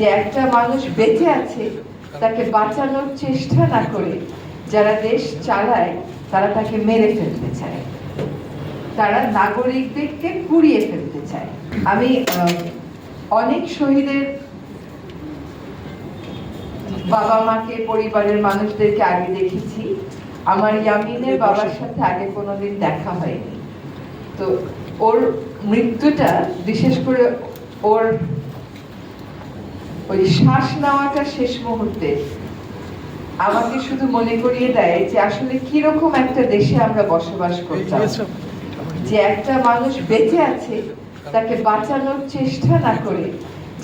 যে একটা মানুষ বেঁচে আছে তাকে বাঁচানোর চেষ্টা না করে যারা দেশ চালায় তারা তাকে মেরে ফেলতে চায়, তারা নাগরিকদেরকে পুড়িয়ে ফেলতে চায়। আমি অনেক শহীদের বাবা মাকে, পরিবারের মানুষদেরকে আগে দেখেছি। আমার ইয়ামিনের বাবার সাথে আগে কোনোদিন দেখা হয়নি। তো ওর মৃত্যুটা, বিশেষ করে ওর ওই শ্বাস নেওয়াটা শেষ মুহূর্তে আমাকে শুধু মনে করিয়ে দেয় যে আসলে কিরকম একটা দেশে আমরা বসবাস করতাম, যে একটা মানুষ বেঁচে আছে তাকে বাঁচানোর চেষ্টা না করে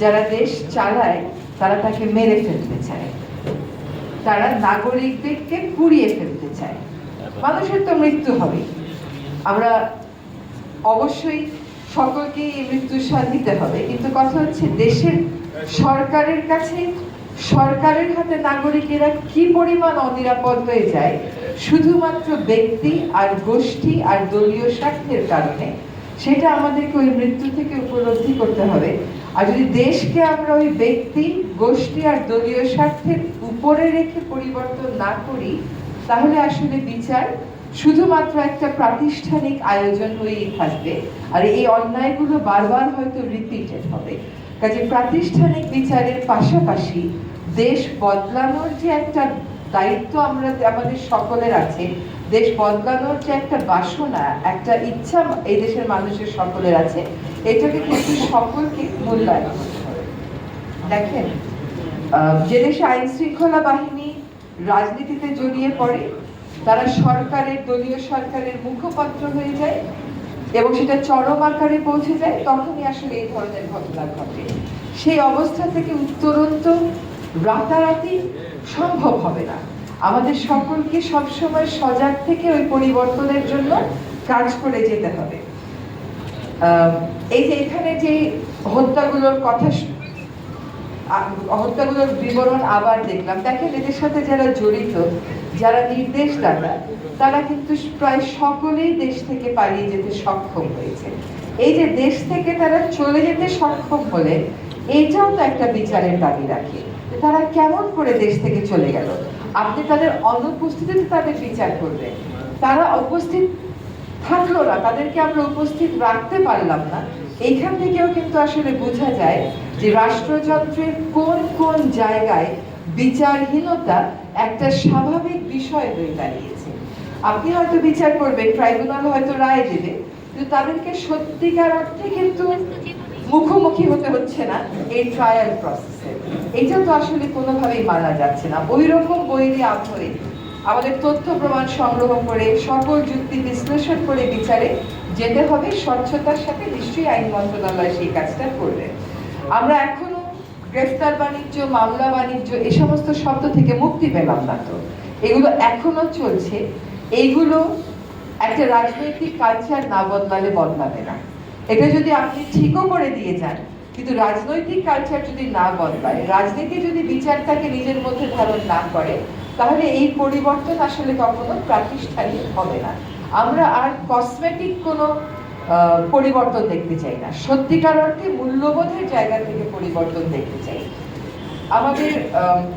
যারা দেশ চালায় তারা তাকে মেরে ফেলতে চায়, তারা নাগরিকদেরকে পুড়িয়ে ফেলতে চায়। মানুষের তো মৃত্যু হবে, আমরা অবশ্যই সকলকে এই মৃত্যুর স্বাদ দিতে হবে, কিন্তু কথা হচ্ছে দেশের সরকারের কাছে, সরকারের হাতে নাগরিকেরা কি পরিমাণ অনিরাপদ হয়ে যায় শুধুমাত্র ব্যক্তি আর গোষ্ঠী আর দলীয় স্বার্থের কারণে, সেটা আমাদেরকে ওই মৃত্যু থেকে উপলব্ধি করতে হবে। আর যদি দেশকে আমরা ওই ব্যক্তি, গোষ্ঠী আর দলীয় স্বার্থের উপরে রেখে পরিবর্তন না করি, তাহলে আসলে বিচার শুধুমাত্র একটা প্রাতিষ্ঠানিক আয়োজন হয়েই থাকবে, আর এই অন্যায়গুলো বারবার হয়তো রিপিটেড হবে। কাজে প্রাতিষ্ঠানিক বিচারের পাশাপাশি দেশ বদলানোর যে একটা দায়িত্ব আমাদের সকলের আছে, দেশ বদলানোর যে একটা বাসনা, একটা ইচ্ছা এই দেশের মানুষের সকলের আছে, এটাকে কিন্তু সকলকে মূল্যায়ন করতে হবে। দেখেন, যে দেশে আইন শৃঙ্খলা বাহিনী রাজনীতিতে জড়িয়ে পড়ে, তারা সরকারের, দলীয় সরকারের মুখপাত্র হয়ে যায় এবং সেটা চরম আকারে পৌঁছে যায়, তখনই আসলে এই ধরনের ঘটনা ঘটে। সেই অবস্থা থেকে উত্তরণ তো রাতারাতি সম্ভব হবে না। আমাদের সকলকে সবসময় সজাগ থেকে ওই পরিবর্তনের জন্য কাজ করে যেতে হবে। এই যে এখানে যে হত্যাগুলোর কথা, হত্যাগুলোর বিবরণ আবার দেখলাম, দেখেন এদের সাথে যারা জড়িত, যারা নির্দেশদাতা, তারা কিন্তু প্রায় সকলেই দেশ থেকে পালিয়ে যেতে সক্ষম হয়েছে। এই যে দেশ থেকে তারা চলে যেতে সক্ষম হলে এটাও তো একটা বিচারের দাবি রাখে, তারা কেমন করে দেশ থেকে চলে গেল। আপনি তাদের অনুপস্থিতিতে তাদের বিচার করবেন, তারা উপস্থিত থাকলো না, তাদেরকে আমরা উপস্থিত রাখতে পারলাম না। এইখান থেকেও কিন্তু আসলে বোঝা যায় যে রাষ্ট্রযন্ত্রের কোন কোন জায়গায় বিচারহীনতা একটা স্বাভাবিক বিষয় হয়ে দাঁড়িয়েছে। আপনি হয়তো বিচার করবেন, ট্রাইব্যুনাল হয়তো রায় দেবে, কিন্তু তাদেরকে সত্যিকার অর্থে কিন্তু মুখোমুখি হতে হচ্ছে না এই ট্রায়াল প্রসেসে। এটা তো আসলে কোনোভাবেই মানা যাচ্ছে না। ওই রকম বৈরী আগ্রহে আমাদের তথ্য প্রমাণ সংগ্রহ করে, সকল যুক্তি বিশ্লেষণ করে বিচারে যেতে হবে স্বচ্ছতার সাথে। নিশ্চয়ই আইন মন্ত্রণালয় সেই কাজটা করবে। আমরা এখনো গ্রেফতার বাণিজ্য, মামলা বাণিজ্য এই সমস্ত শব্দ থেকে মুক্তি পেলাম না। তো এগুলো এখনো চলছে। এইগুলো একটা রাজনৈতিক কালচার না বদলালে বদলাবে না। এটা যদি আপনি ঠিকও করে দিয়ে যান, কিন্তু রাজনৈতিক কালচার যদি না বদলায়, রাজনীতি যদি বিচারটাকে নিজের মধ্যে ধারণ না করে, তাহলে এই পরিবর্তন আসলে কখনো প্রাতিষ্ঠানিক হবে না। আমরা আর কসমেটিক কোনো পরিবর্তন দেখতে চাই না, সত্যিকার অর্থে মূল্যবোধের জায়গা থেকে পরিবর্তন দেখতে চাই। আমাদের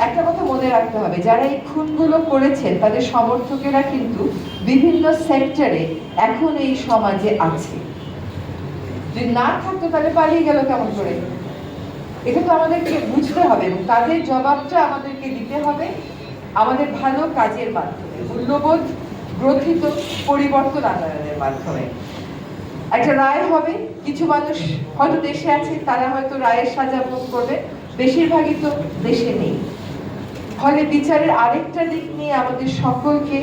একটা কথা মনে রাখতে হবে, যারা এই খুনগুলো করেছেন তাদের সমর্থকেরা কিন্তু বিভিন্ন সেক্টরে এখন এই সমাজে আছে। যদি না থাকতো তাহলে পালিয়ে গেল কেমন করে? এটা তো আমাদেরকে বুঝতে হবে এবং তাদের জবাবটা আমাদেরকে দিতে হবে আমাদের ভালো কাজের মাধ্যমে, মূল্যবোধ গ্রথিত পরিবর্তন আনয়নের মাধ্যমে। একটা রায় হবে, কিছু মানুষ হয়তো দেশে আছে, তারা হয়তো রায়ের সাজা ভোগ করবে, বেশিরভাগই তো দেশে নেই। ফলে বিচারের আরেকটা দিক নিয়ে আমাদের সকলকে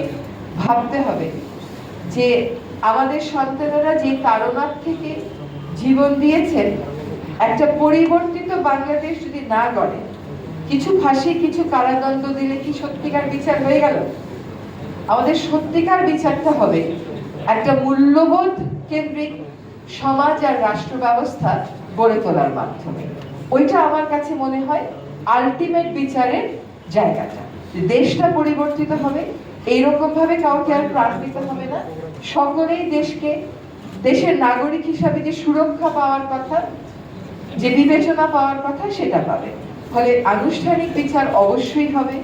ভাবতে হবে যে আমাদের সন্তানেরা যে তাড়নার থেকে জীবন দিয়েছেন, একটা পরিবর্তিত বাংলাদেশ যদি না গড়ে, কিছু ফাঁসি, কিছু কারাদণ্ড দিলে কি সত্যিকার বিচার হয়ে গেল? আমাদের সত্যিকার বিচারটা হবে একটা মূল্যবোধ কেন্দ্রিক সমাজ আর রাষ্ট্র ব্যবস্থা গড়ে তোলার মাধ্যমে। ওইটা আমার কাছে মনে হয় আলটিমেট বিচারের জায়গাটা। দেশটা পরিবর্তিত হবে, এইরকম ভাবে কাউকে আর প্রাণ দিতে হবে না। সকলেই দেশকে, দেশের নাগরিক হিসাবে যে সুরক্ষা পাওয়ার কথা, যে বিবেচনা পাওয়ার কথা, সেটা পাবে। ফলে আনুষ্ঠানিক বিচার অবশ্যই হবে।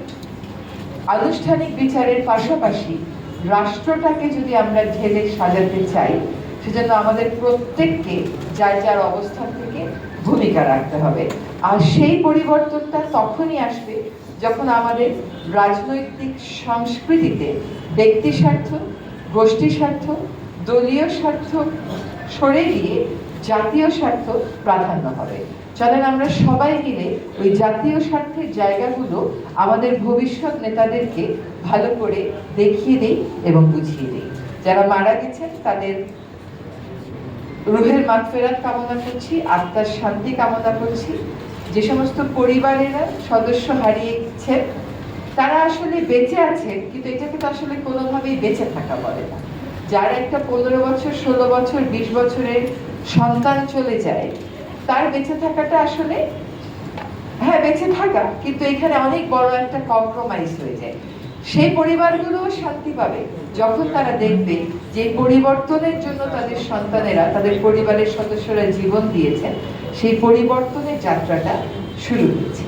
আনুষ্ঠানিক বিচারের পাশাপাশি রাষ্ট্রটাকে যদি আমরা ঢেলে সাজাতে চাই, সেজন্য আমাদের প্রত্যেককে যার যার অবস্থান থেকে ভূমিকা রাখতে হবে। আর সেই পরিবর্তনটা তখনই আসবে যখন আমাদের রাজনৈতিক সংস্কৃতিতে ব্যক্তি স্বার্থ, গোষ্ঠী স্বার্থ, দলীয় স্বার্থ সরে গিয়ে জাতীয় স্বার্থ প্রাধান্য হবে। চলেন আমরা সবাই মিলে ওই জাতীয় স্বার্থের জায়গাগুলো আমাদের ভবিষ্যৎ নেতাদেরকে ভালো করে দেখিয়ে দিই এবং বুঝিয়ে দিই। যারা মারা গেছেন তাদের রুহের মাগফিরাত কামনা করছি, আত্মার শান্তি কামনা করছি। যে সমস্ত পরিবারেরা সদস্য হারিয়েছেন তারা আসলে বেঁচে আছেন, কিন্তু এটাকে তো আসলে কোনোভাবেই বেঁচে থাকা বলে না। যার একটা 15 বছর, 16 বছর, 20 বছরের সন্তান চলে যায়, তার বেঁচে থাকাটা আসলে হ্যাঁ বেঁচে থাকা, কিন্তু এখানে অনেক বড় একটা কম্প্রোমাইজ হয়ে যায়। সেই পরিবারগুলোও শান্তি পাবে যখন তারা দেখবে যে পরিবর্তনের জন্য তাদের সন্তানেরা, তাদের পরিবারের সদস্যরা জীবন দিয়েছেন, সেই পরিবর্তনের যাত্রাটা শুরু হয়েছে।